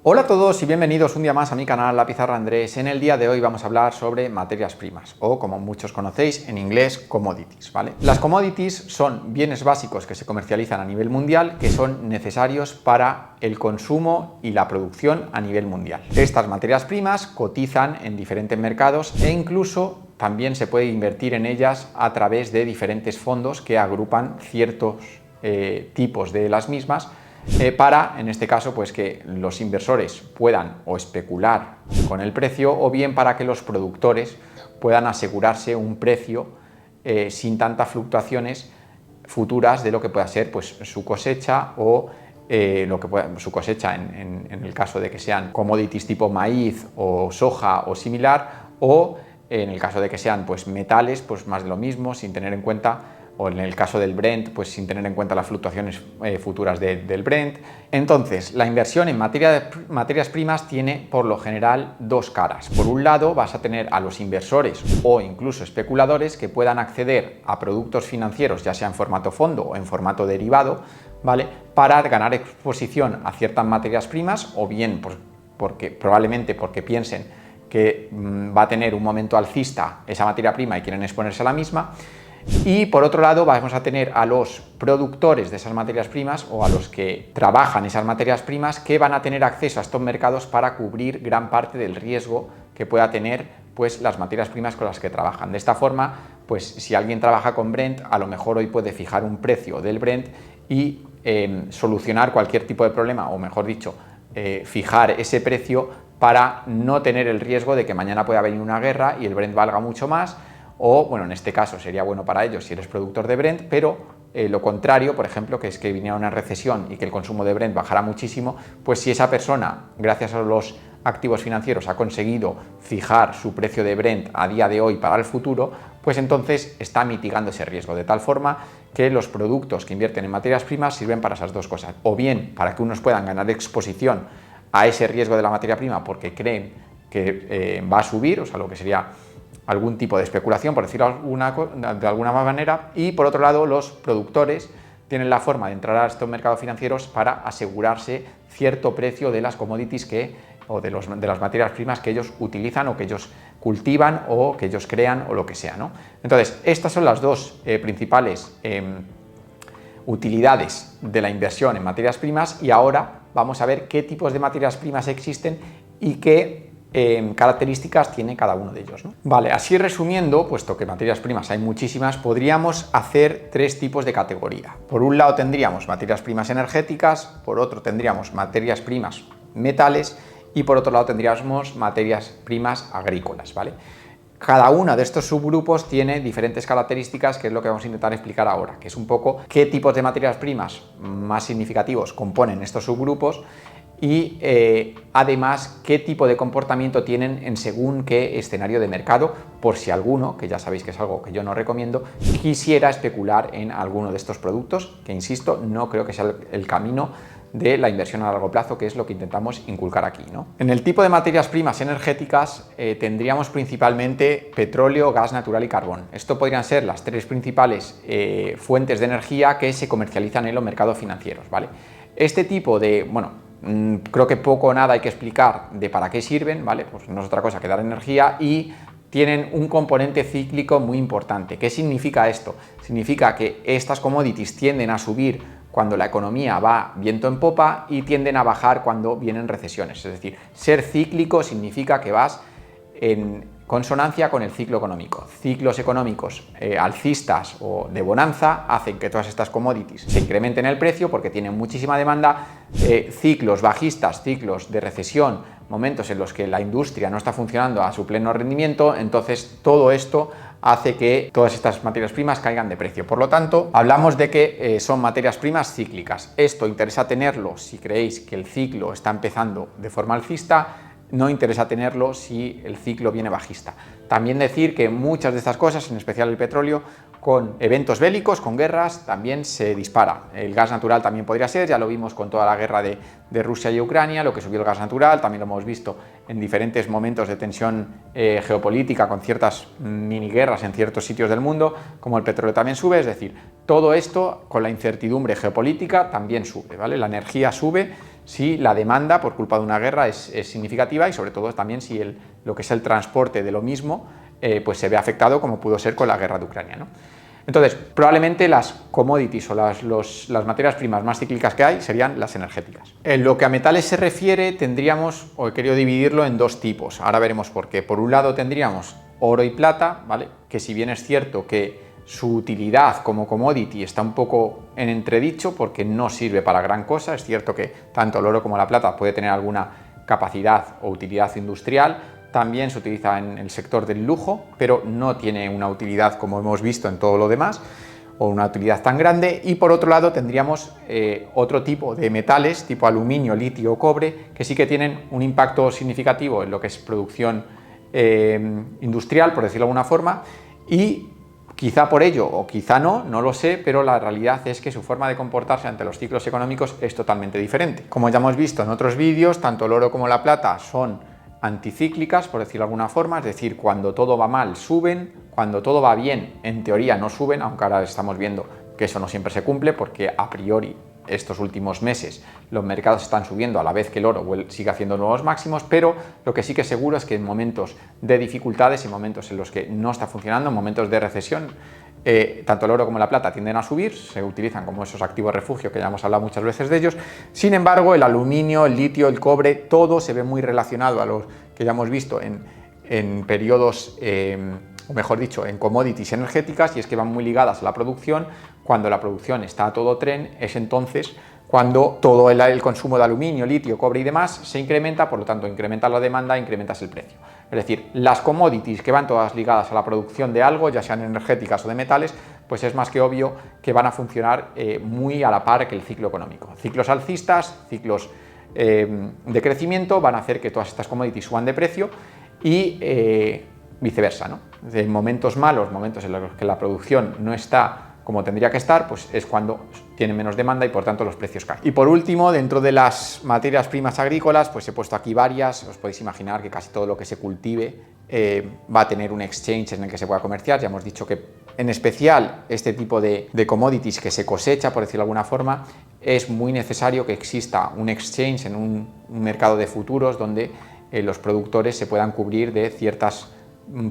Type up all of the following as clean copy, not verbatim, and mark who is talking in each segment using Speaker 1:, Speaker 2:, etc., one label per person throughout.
Speaker 1: Hola a todos y bienvenidos un día más a mi canal La Pizarra Andrés. En el día de hoy vamos a hablar sobre materias primas o, como muchos conocéis en inglés, commodities, ¿vale? Las commodities son bienes básicos que se comercializan a nivel mundial que son necesarios para el consumo y la producción a nivel mundial. Estas materias primas cotizan en diferentes mercados e incluso también se puede invertir en ellas a través de diferentes fondos que agrupan ciertos tipos de las mismas para, en este caso, pues que los inversores puedan o especular con el precio o bien para que los productores puedan asegurarse un precio sin tantas fluctuaciones futuras de lo que pueda ser pues, su cosecha o su cosecha en el caso de que sean commodities tipo maíz o soja o similar, o en el caso de que sean pues, metales, pues más de lo mismo, sin tener en cuenta, o en el caso del Brent, pues sin tener en cuenta las fluctuaciones futuras del Brent. Entonces, la inversión en materias primas tiene por lo general dos caras. Por un lado, vas a tener a los inversores o incluso especuladores que puedan acceder a productos financieros, ya sea en formato fondo o en formato derivado, ¿vale? Para ganar exposición a ciertas materias primas, o bien pues, probablemente porque piensen que va a tener un momento alcista esa materia prima y quieren exponerse a la misma. Y por otro lado vamos a tener a los productores de esas materias primas o a los que trabajan esas materias primas que van a tener acceso a estos mercados para cubrir gran parte del riesgo que pueda tener pues, las materias primas con las que trabajan. De esta forma, pues si alguien trabaja con Brent, a lo mejor hoy puede fijar un precio del Brent y solucionar cualquier tipo de problema, o mejor dicho, fijar ese precio para no tener el riesgo de que mañana pueda venir una guerra y el Brent valga mucho más. O, bueno, en este caso sería bueno para ellos si eres productor de Brent, pero lo contrario, por ejemplo, que es que viniera una recesión y que el consumo de Brent bajara muchísimo, pues si esa persona, gracias a los activos financieros, ha conseguido fijar su precio de Brent a día de hoy para el futuro, pues entonces está mitigando ese riesgo, de tal forma que los productos que invierten en materias primas sirven para esas dos cosas, o bien para que unos puedan ganar exposición a ese riesgo de la materia prima porque creen que va a subir, o sea, lo que sería algún tipo de especulación, por decirlo de alguna manera, y por otro lado los productores tienen la forma de entrar a estos mercados financieros para asegurarse cierto precio de las commodities o de las materias primas que ellos utilizan o que ellos cultivan o que ellos crean o lo que sea, ¿no? Entonces, estas son las dos principales utilidades de la inversión en materias primas, y ahora vamos a ver qué tipos de materias primas existen y qué características tiene cada uno de ellos, ¿no? Vale, así resumiendo, puesto que materias primas hay muchísimas, podríamos hacer tres tipos de categoría. Por un lado tendríamos materias primas energéticas, por otro tendríamos materias primas metales y por otro lado tendríamos materias primas agrícolas, ¿vale? Cada uno de estos subgrupos tiene diferentes características, que es lo que vamos a intentar explicar ahora, que es un poco qué tipos de materias primas más significativos componen estos subgrupos y además qué tipo de comportamiento tienen en según qué escenario de mercado, por si alguno, que ya sabéis que es algo que yo no recomiendo, quisiera especular en alguno de estos productos, que insisto, no creo que sea el camino de la inversión a largo plazo, que es lo que intentamos inculcar aquí, ¿no? En el tipo de materias primas energéticas tendríamos principalmente petróleo, gas natural y carbón. Esto podrían ser las tres principales fuentes de energía que se comercializan en los mercados financieros, ¿vale? Este tipo de, bueno, creo que poco o nada hay que explicar de para qué sirven, ¿vale? Pues no es otra cosa que dar energía, y tienen un componente cíclico muy importante. ¿Qué significa esto? Significa que estas commodities tienden a subir cuando la economía va viento en popa y tienden a bajar cuando vienen recesiones. Es decir, ser cíclico significa que vas en consonancia con el ciclo económico. Ciclos económicos alcistas o de bonanza hacen que todas estas commodities se incrementen el precio porque tienen muchísima demanda. Ciclos bajistas, ciclos de recesión, momentos en los que la industria no está funcionando a su pleno rendimiento, entonces todo esto hace que todas estas materias primas caigan de precio. Por lo tanto, hablamos de que son materias primas cíclicas. Esto interesa tenerlo si creéis que el ciclo está empezando de forma alcista, no interesa tenerlo si el ciclo viene bajista. También decir que muchas de estas cosas, en especial el petróleo, con eventos bélicos, con guerras, también se dispara. El gas natural también podría ser, ya lo vimos con toda la guerra de Rusia y Ucrania, lo que subió el gas natural, también lo hemos visto en diferentes momentos de tensión geopolítica, con ciertas mini guerras en ciertos sitios del mundo, como el petróleo también sube. Es decir, todo esto con la incertidumbre geopolítica también sube, ¿vale? La energía sube si la demanda por culpa de una guerra es significativa y sobre todo también si lo que es el transporte de lo mismo pues se ve afectado, como pudo ser con la guerra de Ucrania, ¿no? Entonces, probablemente las commodities o las materias primas más cíclicas que hay serían las energéticas. En lo que a metales se refiere, tendríamos, o he querido dividirlo en dos tipos, ahora veremos por qué. Por un lado tendríamos oro y plata, ¿vale? Que si bien es cierto que su utilidad como commodity está un poco en entredicho porque no sirve para gran cosa, es cierto que tanto el oro como la plata puede tener alguna capacidad o utilidad industrial, también se utiliza en el sector del lujo, pero no tiene una utilidad como hemos visto en todo lo demás, o una utilidad tan grande. Y por otro lado tendríamos otro tipo de metales, tipo aluminio, litio o cobre, que sí que tienen un impacto significativo en lo que es producción industrial, por decirlo de alguna forma, y quizá por ello, o quizá no lo sé, pero la realidad es que su forma de comportarse ante los ciclos económicos es totalmente diferente. Como ya hemos visto en otros vídeos, tanto el oro como la plata son anticíclicas, por decirlo de alguna forma, es decir, cuando todo va mal suben, cuando todo va bien, en teoría no suben, aunque ahora estamos viendo que eso no siempre se cumple, porque a priori estos últimos meses los mercados están subiendo a la vez que el oro sigue haciendo nuevos máximos, pero lo que sí que es seguro es que en momentos de dificultades, en momentos en los que no está funcionando, en momentos de recesión, tanto el oro como la plata tienden a subir, se utilizan como esos activos refugio que ya hemos hablado muchas veces de ellos. Sin embargo, el aluminio, el litio, el cobre, todo se ve muy relacionado a los que ya hemos visto en periodos, o mejor dicho, en commodities energéticas, y es que van muy ligadas a la producción. Cuando la producción está a todo tren, es entonces cuando todo el consumo de aluminio, litio, cobre y demás se incrementa, por lo tanto incrementa la demanda, incrementas el precio. Es decir, las commodities que van todas ligadas a la producción de algo, ya sean energéticas o de metales, pues es más que obvio que van a funcionar muy a la par que el ciclo económico. Ciclos alcistas, ciclos de crecimiento van a hacer que todas estas commodities suban de precio y viceversa, ¿no? En momentos malos, momentos en los que la producción no está como tendría que estar, pues es cuando tiene menos demanda y por tanto los precios caen. Y por último, dentro de las materias primas agrícolas, pues he puesto aquí varias. Os podéis imaginar que casi todo lo que se cultive va a tener un exchange en el que se pueda comerciar. Ya hemos dicho que en especial este tipo de commodities que se cosecha, por decirlo de alguna forma, es muy necesario que exista un exchange en un mercado de futuros donde los productores se puedan cubrir de ciertas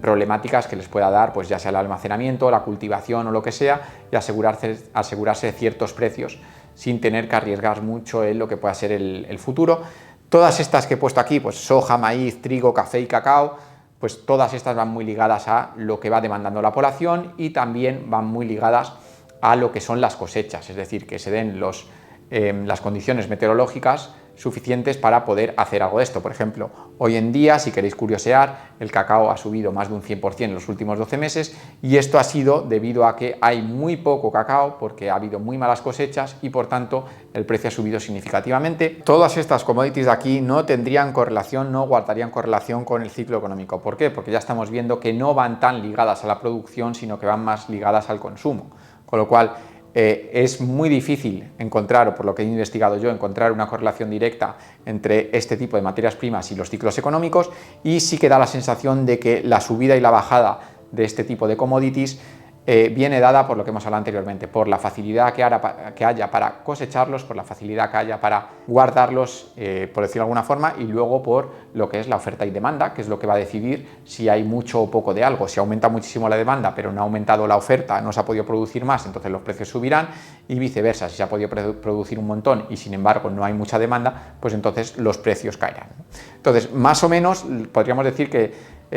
Speaker 1: problemáticas que les pueda dar, pues ya sea el almacenamiento, la cultivación o lo que sea, y asegurarse de ciertos precios sin tener que arriesgar mucho en lo que pueda ser el futuro. Todas estas que he puesto aquí, pues soja, maíz, trigo, café y cacao, pues todas estas van muy ligadas a lo que va demandando la población y también van muy ligadas a lo que son las cosechas, es decir, que se den las condiciones meteorológicas suficientes para poder hacer algo de esto. Por ejemplo, hoy en día, si queréis curiosear, el cacao ha subido más de un 100% en los últimos 12 meses y esto ha sido debido a que hay muy poco cacao porque ha habido muy malas cosechas y por tanto el precio ha subido significativamente. Todas estas commodities de aquí no tendrían correlación, no guardarían correlación con el ciclo económico. ¿Por qué? Porque ya estamos viendo que no van tan ligadas a la producción, sino que van más ligadas al consumo. Con lo cual, es muy difícil encontrar, o por lo que he investigado yo, encontrar una correlación directa entre este tipo de materias primas y los ciclos económicos, y sí que da la sensación de que la subida y la bajada de este tipo de commodities viene dada por lo que hemos hablado anteriormente, por la facilidad que haya para cosecharlos, por la facilidad que haya para guardarlos, por decirlo de alguna forma, y luego por lo que es la oferta y demanda, que es lo que va a decidir si hay mucho o poco de algo. Si aumenta muchísimo la demanda, pero no ha aumentado la oferta, no se ha podido producir más, entonces los precios subirán, y viceversa. Si se ha podido producir un montón y sin embargo no hay mucha demanda, pues entonces los precios caerán. Entonces, más o menos podríamos decir que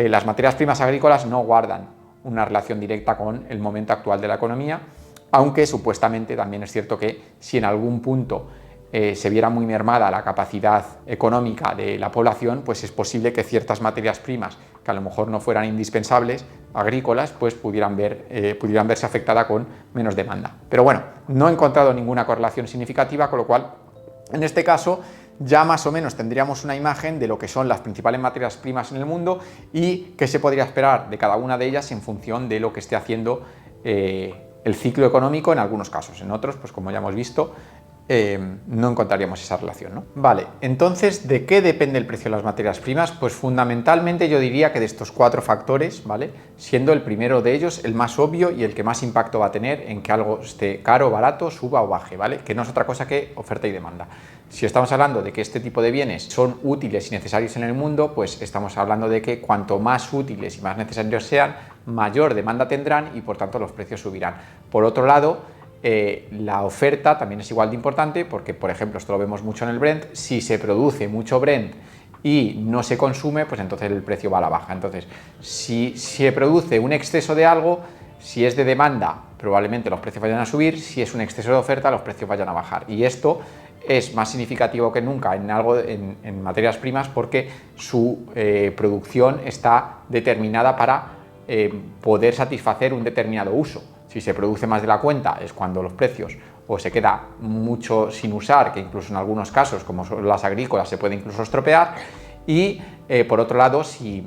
Speaker 1: las materias primas agrícolas no guardan una relación directa con el momento actual de la economía, aunque supuestamente también es cierto que si en algún punto se viera muy mermada la capacidad económica de la población, pues es posible que ciertas materias primas que a lo mejor no fueran indispensables, agrícolas, pues pudieran verse afectadas con menos demanda. Pero bueno, no he encontrado ninguna correlación significativa, con lo cual, en este caso, ya más o menos tendríamos una imagen de lo que son las principales materias primas en el mundo y qué se podría esperar de cada una de ellas en función de lo que esté haciendo el ciclo económico en algunos casos. En otros, pues como ya hemos visto, no encontraríamos esa relación, ¿no? Vale, entonces, ¿de qué depende el precio de las materias primas? Pues fundamentalmente yo diría que de estos 4 factores, ¿vale? Siendo el primero de ellos el más obvio y el que más impacto va a tener en que algo esté caro o barato, suba o baje, ¿vale? Que no es otra cosa que oferta y demanda. Si estamos hablando de que este tipo de bienes son útiles y necesarios en el mundo, pues estamos hablando de que cuanto más útiles y más necesarios sean, mayor demanda tendrán y por tanto los precios subirán. Por otro lado, la oferta también es igual de importante porque, por ejemplo, esto lo vemos mucho en el Brent, si se produce mucho Brent y no se consume, pues entonces el precio va a la baja. Entonces, si se produce un exceso de algo, si es de demanda, probablemente los precios vayan a subir, si es un exceso de oferta, los precios vayan a bajar. Y esto es más significativo que nunca en materias primas porque su producción está determinada para poder satisfacer un determinado uso. Si se produce más de la cuenta es cuando los precios o se queda mucho sin usar, que incluso en algunos casos, como son las agrícolas, se puede incluso estropear, y por otro lado, si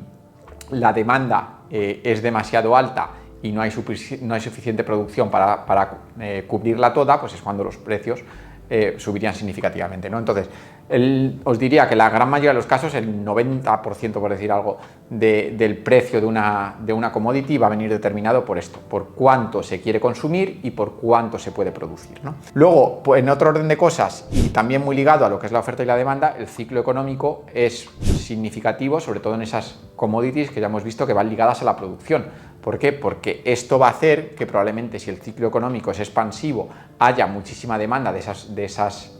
Speaker 1: la demanda es demasiado alta y no hay suficiente producción para cubrirla toda, pues es cuando los precios subirían significativamente, ¿no? Entonces, os diría que la gran mayoría de los casos, el 90%, por decir algo, del precio de una commodity va a venir determinado por esto, por cuánto se quiere consumir y por cuánto se puede producir, ¿no? Luego, pues, en otro orden de cosas, y también muy ligado a lo que es la oferta y la demanda, el ciclo económico es significativo, sobre todo en esas commodities que ya hemos visto que van ligadas a la producción. ¿Por qué? Porque esto va a hacer que probablemente si el ciclo económico es expansivo haya muchísima demanda de esas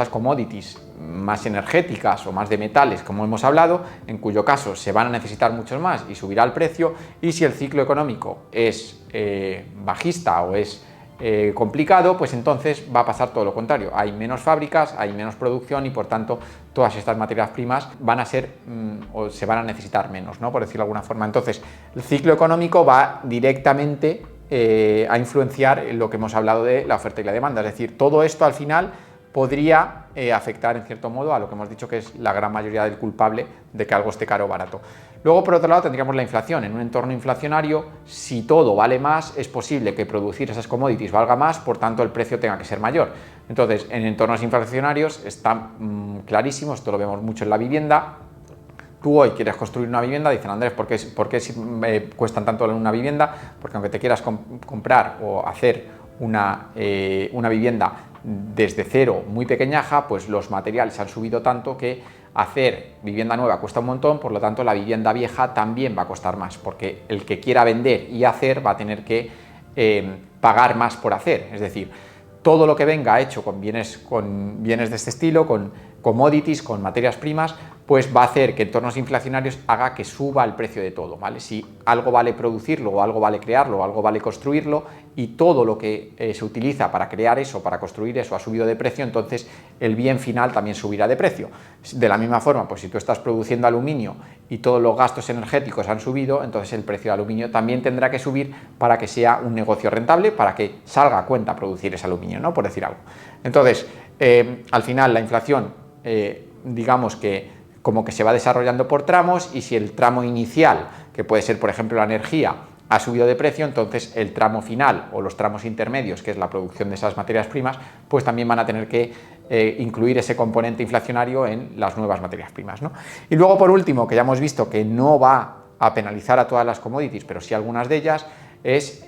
Speaker 1: commodities más energéticas o más de metales, como hemos hablado, en cuyo caso se van a necesitar muchos más y subirá el precio. Y si el ciclo económico es bajista o es complicado, pues entonces va a pasar todo lo contrario. Hay menos fábricas, hay menos producción y por tanto todas estas materias primas van a ser o se van a necesitar menos, ¿no? Por decirlo de alguna forma. Entonces, el ciclo económico va directamente a influenciar lo que hemos hablado de la oferta y la demanda. Es decir, todo esto al final podría afectar en cierto modo a lo que hemos dicho que es la gran mayoría del culpable de que algo esté caro o barato. Luego, por otro lado, tendríamos la inflación. En un entorno inflacionario, si todo vale más, es posible que producir esas commodities valga más, por tanto el precio tenga que ser mayor. Entonces, en entornos inflacionarios está clarísimo, esto lo vemos mucho en la vivienda. Tú hoy quieres construir una vivienda, dicen Andrés, ¿por qué cuestan tanto una vivienda? Porque aunque te quieras comprar o hacer una vivienda desde cero muy pequeñaja, pues los materiales han subido tanto que hacer vivienda nueva cuesta un montón, por lo tanto la vivienda vieja también va a costar más, porque el que quiera vender y hacer va a tener que pagar más por hacer. Es decir, todo lo que venga hecho con bienes de este estilo, con commodities, con materias primas, pues va a hacer que entornos inflacionarios haga que suba el precio de todo, ¿vale? Si algo vale producirlo, o algo vale crearlo, o algo vale construirlo, y todo lo que se utiliza para crear eso, para construir eso, ha subido de precio, entonces el bien final también subirá de precio. De la misma forma, pues si tú estás produciendo aluminio y todos los gastos energéticos han subido, entonces el precio del aluminio también tendrá que subir para que sea un negocio rentable, para que salga a cuenta producir ese aluminio, ¿no? Por decir algo. Entonces, al final la inflación, digamos que como que se va desarrollando por tramos, y si el tramo inicial, que puede ser por ejemplo la energía, ha subido de precio, entonces el tramo final o los tramos intermedios, que es la producción de esas materias primas, pues también van a tener que incluir ese componente inflacionario en las nuevas materias primas, ¿no? Y luego, por último, que ya hemos visto que no va a penalizar a todas las commodities, pero sí algunas de ellas, es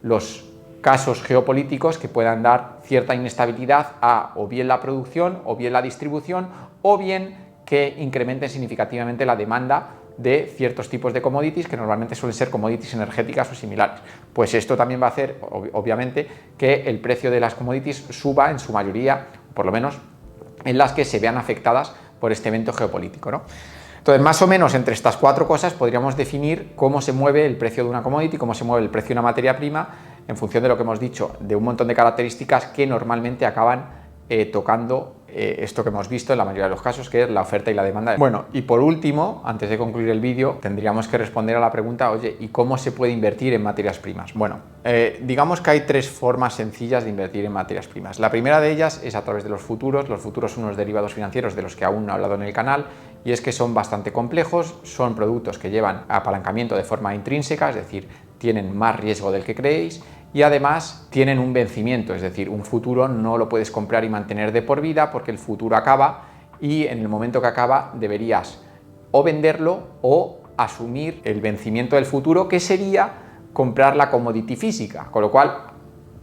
Speaker 1: los casos geopolíticos que puedan dar cierta inestabilidad a o bien la producción, o bien la distribución, o bien que incrementen significativamente la demanda de ciertos tipos de commodities que normalmente suelen ser commodities energéticas o similares. Pues esto también va a hacer, obviamente, que el precio de las commodities suba en su mayoría, por lo menos en las que se vean afectadas por este evento geopolítico, ¿no? Entonces, más o menos entre estas 4 cosas podríamos definir cómo se mueve el precio de una commodity, cómo se mueve el precio de una materia prima, en función de lo que hemos dicho, de un montón de características que normalmente acaban tocando esto que hemos visto en la mayoría de los casos, que es la oferta y la demanda. Bueno, y por último, antes de concluir el vídeo, tendríamos que responder a la pregunta, oye, ¿y cómo se puede invertir en materias primas? Bueno, digamos que hay 3 formas sencillas de invertir en materias primas. La primera de ellas es a través de los futuros. Los futuros son unos derivados financieros de los que aún no he hablado en el canal, y es que son bastante complejos, son productos que llevan apalancamiento de forma intrínseca, es decir, tienen más riesgo del que creéis, y además tienen un vencimiento, es decir, un futuro no lo puedes comprar y mantener de por vida porque el futuro acaba y en el momento que acaba deberías o venderlo o asumir el vencimiento del futuro, que sería comprar la commodity física, con lo cual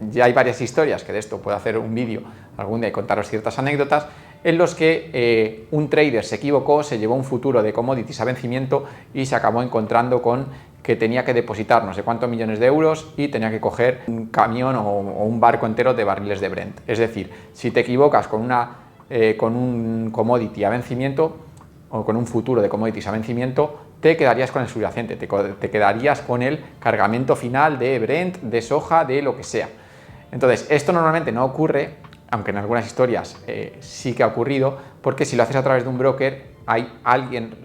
Speaker 1: ya hay varias historias, que de esto puedo hacer un vídeo algún día y contaros ciertas anécdotas, en los que un trader se equivocó, se llevó un futuro de commodities a vencimiento y se acabó encontrando con que tenía que depositar no sé cuántos millones de euros y tenía que coger un camión o un barco entero de barriles de Brent. Es decir, si te equivocas con un commodity a vencimiento o con un futuro de commodities a vencimiento, te quedarías con el subyacente, te quedarías con el cargamento final de Brent, de soja, de lo que sea. Entonces, esto normalmente no ocurre, aunque en algunas historias sí que ha ocurrido, porque si lo haces a través de un broker, hay alguien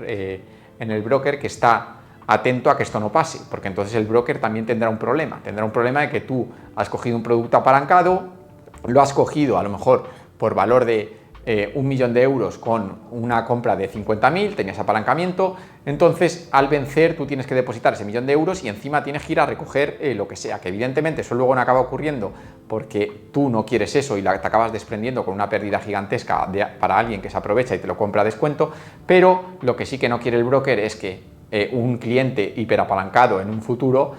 Speaker 1: en el broker que está atento a que esto no pase, porque entonces el broker también tendrá un problema de que tú has cogido un producto apalancado, lo has cogido a lo mejor por valor de 1 millón de euros con una compra de 50.000, tenías apalancamiento, entonces al vencer tú tienes que depositar ese 1 millón de euros y encima tienes que ir a recoger lo que sea, que evidentemente eso luego no acaba ocurriendo porque tú no quieres eso y te acabas desprendiendo con una pérdida gigantesca para alguien que se aprovecha y te lo compra a descuento, pero lo que sí que no quiere el broker es que un cliente hiperapalancado en un futuro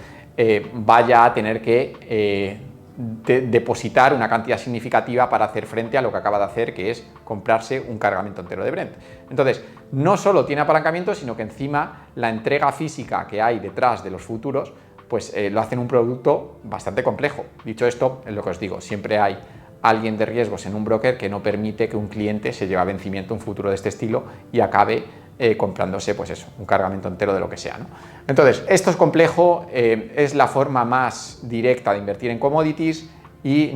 Speaker 1: vaya a tener que depositar una cantidad significativa para hacer frente a lo que acaba de hacer, que es comprarse un cargamento entero de Brent. Entonces, no solo tiene apalancamiento, sino que encima la entrega física que hay detrás de los futuros, pues lo hacen un producto bastante complejo. Dicho esto, es lo que os digo, siempre hay alguien de riesgos en un broker que no permite que un cliente se lleve a vencimiento un futuro de este estilo y acabe comprándose, pues eso, un cargamento entero de lo que sea, ¿no? Entonces, esto es complejo, es la forma más directa de invertir en commodities y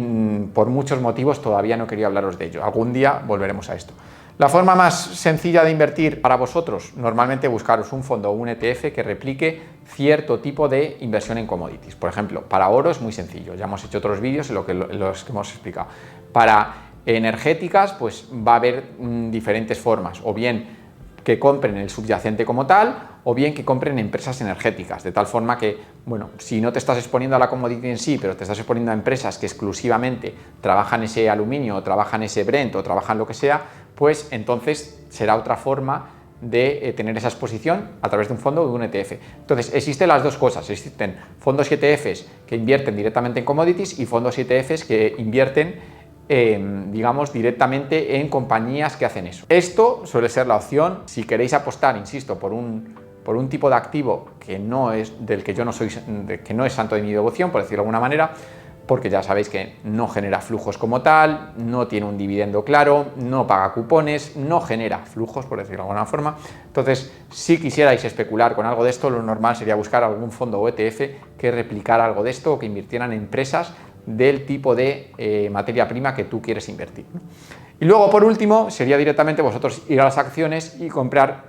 Speaker 1: por muchos motivos todavía no quería hablaros de ello. Algún día volveremos a esto. La forma más sencilla de invertir para vosotros, normalmente buscaros un fondo o un ETF que replique cierto tipo de inversión en commodities. Por ejemplo, para oro es muy sencillo, ya hemos hecho otros vídeos en los que hemos explicado. Para energéticas, pues va a haber diferentes formas, o bien que compren el subyacente como tal, o bien que compren empresas energéticas, de tal forma que, bueno, si no te estás exponiendo a la commodity en sí, pero te estás exponiendo a empresas que exclusivamente trabajan ese aluminio, o trabajan ese Brent, o trabajan lo que sea, pues entonces será otra forma de tener esa exposición a través de un fondo o de un ETF. Entonces, existen las dos cosas, existen fondos y ETFs que invierten directamente en commodities y fondos y ETFs que invierten digamos, directamente en compañías que hacen eso. Esto suele ser la opción si queréis apostar, insisto, por un tipo de activo que no es del que yo no soy, que no es santo de mi devoción, por decirlo de alguna manera, porque ya sabéis que no genera flujos como tal, no tiene un dividendo claro, no paga cupones, no genera flujos, por decirlo de alguna forma. Entonces, si quisierais especular con algo de esto, lo normal sería buscar algún fondo o ETF que replicara algo de esto o que invirtieran en empresas del tipo de materia prima que tú quieres invertir, ¿no? Y luego, por último, sería directamente vosotros ir a las acciones y comprar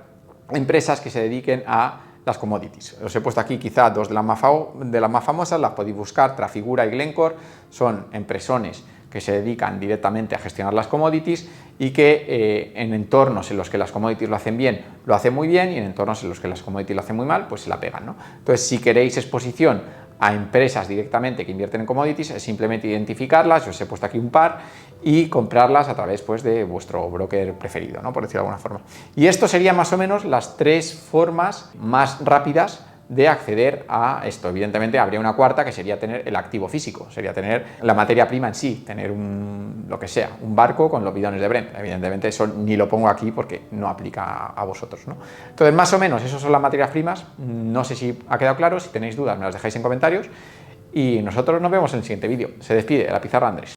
Speaker 1: empresas que se dediquen a las commodities. Os he puesto aquí quizá dos de las más famosas, las podéis buscar, Trafigura y Glencore, son empresones que se dedican directamente a gestionar las commodities y que en entornos en los que las commodities lo hacen bien, lo hacen muy bien, y en entornos en los que las commodities lo hacen muy mal, pues se la pegan, ¿no? Entonces, si queréis exposición a empresas directamente que invierten en commodities, es simplemente identificarlas, yo os he puesto aquí un par, y comprarlas a través, pues, de vuestro broker preferido, ¿no? Por decirlo de alguna forma. Y esto serían más o menos las tres formas más rápidas de acceder a esto. Evidentemente habría una cuarta, que sería tener el activo físico, sería tener la materia prima en sí, tener lo que sea, un barco con los bidones de Brent. Evidentemente eso ni lo pongo aquí porque no aplica a vosotros, ¿no? Entonces, más o menos, esas son las materias primas. No sé si ha quedado claro, si tenéis dudas me las dejáis en comentarios y nosotros nos vemos en el siguiente vídeo. Se despide de la Pizarra Andrés.